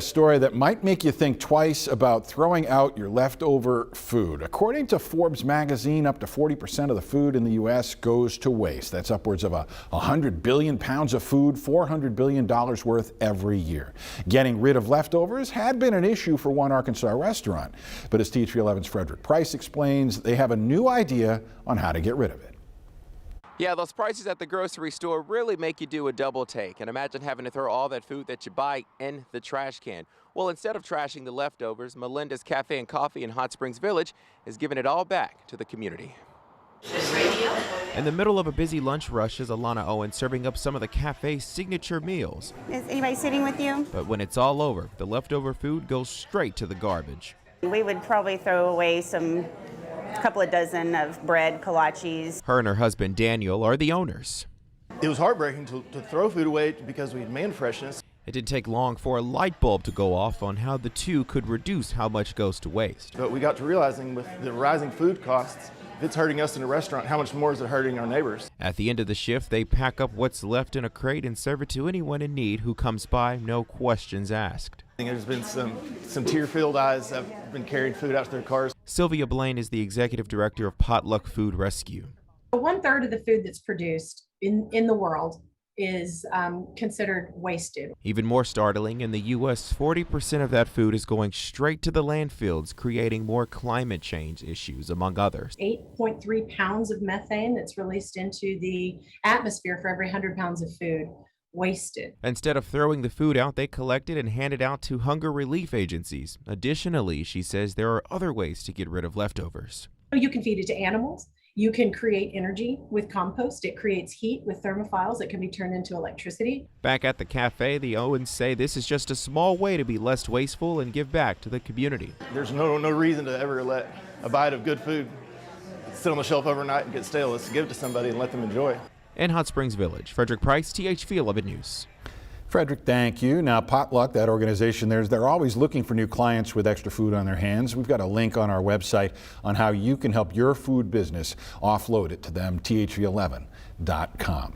A story that might make you think twice about throwing out your leftover food. According to Forbes magazine, up to 40% of the food in the U.S. goes to waste. That's upwards of 100 billion pounds of food, $400 billion worth every year. Getting rid of leftovers had been an issue for one Arkansas restaurant. But as THV11's Frederick Price explains, they have a new idea on how to get rid of it. Yeah, those prices at the grocery store really make you do a double take. And imagine having to throw all that food that you buy in the trash can. Well, instead of trashing the leftovers, Melinda's Cafe and Coffee in Hot Springs Village is giving it all back to the community. In the middle of a busy lunch rush is Alana Owen serving up some of the cafe's signature meals. Is anybody sitting with you? But when it's all over, the leftover food goes straight to the garbage. We would probably throw away a couple of dozen of bread, kolaches. Her and her husband Daniel are the owners. It was heartbreaking to throw food away because we demand freshness. It didn't take long for a light bulb to go off on how the two could reduce how much goes to waste. But we got to realizing with the rising food costs, if it's hurting us in a restaurant, how much more is it hurting our neighbors? At the end of the shift, they pack up what's left in a crate and serve it to anyone in need who comes by, no questions asked. There's been some tear-filled eyes that have been carrying food out to their cars. Sylvia Blaine is the executive director of Potluck Food Rescue. 1/3 of the food that's produced in the world is considered wasted. Even more startling, in the U.S., 40% of that food is going straight to the landfills, creating more climate change issues, among others. 8.3 pounds of methane that's released into the atmosphere for every 100 pounds of food wasted. Instead of throwing the food out, they collect it and hand it out to hunger relief agencies. Additionally, she says there are other ways to get rid of leftovers. You can feed it to animals. You can create energy with compost. It creates heat with thermophiles that can be turned into electricity. Back at the cafe, the Owens say this is just a small way to be less wasteful and give back to the community. There's no reason to ever let a bite of good food sit on the shelf overnight and get stale. Let's give it to somebody and let them enjoy it. In Hot Springs Village, Frederick Price, THV 11 News. Frederick, thank you. Now, Potluck, that organization, they're always looking for new clients with extra food on their hands. We've got a link on our website on how you can help your food business offload it to them, thv11.com.